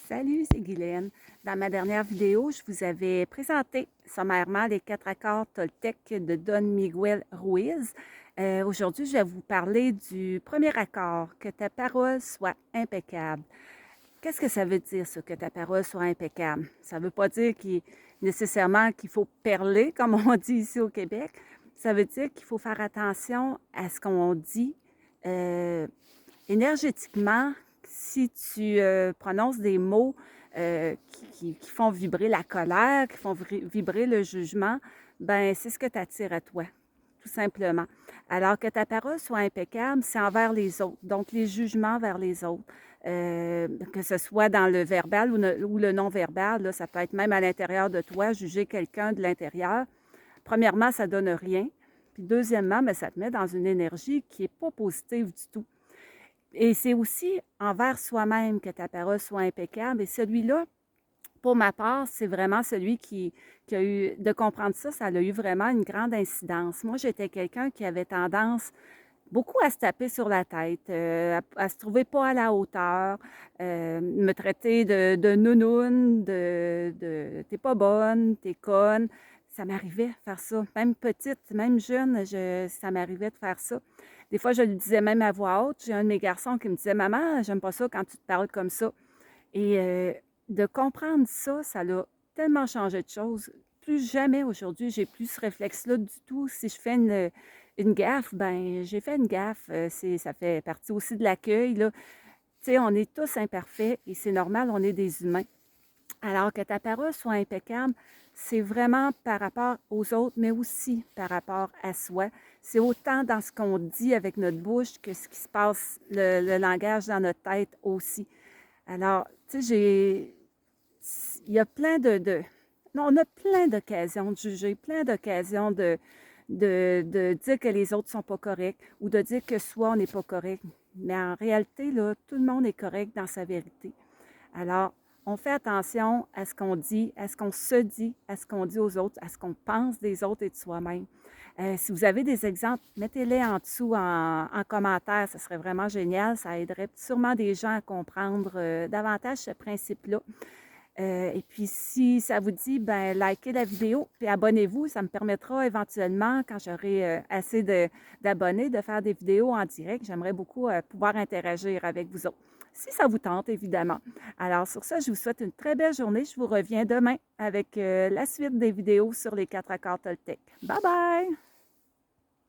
Salut, c'est Guylaine. Dans ma dernière vidéo, je vous avais présenté sommairement les 4 accords Toltec de Don Miguel Ruiz. Aujourd'hui, je vais vous parler du premier accord, que ta parole soit impeccable. Qu'est-ce que ça veut dire, ça, que ta parole soit impeccable? Ça ne veut pas dire nécessairement qu'il faut perler, comme on dit ici au Québec. Ça veut dire qu'il faut faire attention à ce qu'on dit. Euh, Énergétiquement, si tu prononces des mots qui font vibrer la colère, qui font vibrer le jugement, ben c'est ce que tu attires à toi, tout simplement. Alors que ta parole soit impeccable, c'est envers les autres, donc les jugements vers les autres. Que ce soit dans le verbal ou le non-verbal, là, ça peut être même à l'intérieur de toi, juger quelqu'un de l'intérieur. Premièrement, ça donne rien. Puis deuxièmement, bien, ça te met dans une énergie qui n'est pas positive du tout. Et c'est aussi envers soi-même que ta parole soit impeccable. Et celui-là, pour ma part, c'est vraiment celui qui a eu, de comprendre ça, ça a eu vraiment une grande incidence. Moi, j'étais quelqu'un qui avait tendance beaucoup à se taper sur la tête, à se trouver pas à la hauteur, me traiter de nounoune, t'es pas bonne, t'es conne. Ça m'arrivait de faire ça. Même petite, même jeune, ça m'arrivait de faire ça. Des fois, je le disais même à voix haute. J'ai un de mes garçons qui me disait: Maman, j'aime pas ça quand tu te parles comme ça. Et de comprendre ça, ça l'a tellement changé de choses. Plus jamais aujourd'hui, j'ai plus ce réflexe-là du tout. Si je fais une gaffe, ben j'ai fait une gaffe. Ça fait partie aussi de l'accueil, là. Tu sais, on est tous imparfaits et c'est normal, on est des humains. Alors que ta parole soit impeccable, c'est vraiment par rapport aux autres, mais aussi par rapport à soi. C'est autant dans ce qu'on dit avec notre bouche que ce qui se passe, le langage dans notre tête aussi. Alors, tu sais, il y a plein non, on a plein d'occasions de juger, plein d'occasions de dire que les autres sont pas corrects ou de dire que soi, on n'est pas correct. Mais en réalité, là, tout le monde est correct dans sa vérité. Alors, on fait attention à ce qu'on dit, à ce qu'on se dit, à ce qu'on dit aux autres, à ce qu'on pense des autres et de soi-même. Si vous avez des exemples, mettez-les en dessous en commentaire, ce serait vraiment génial. Ça aiderait sûrement des gens à comprendre davantage ce principe-là. Et puis, si ça vous dit, ben likez la vidéo puis abonnez-vous. Ça me permettra éventuellement, quand j'aurai assez d'abonnés, de faire des vidéos en direct. J'aimerais beaucoup pouvoir interagir avec vous autres, si ça vous tente, évidemment. Alors, sur ça, je vous souhaite une très belle journée. Je vous reviens demain avec la suite des vidéos sur les 4 accords Toltec. Bye bye!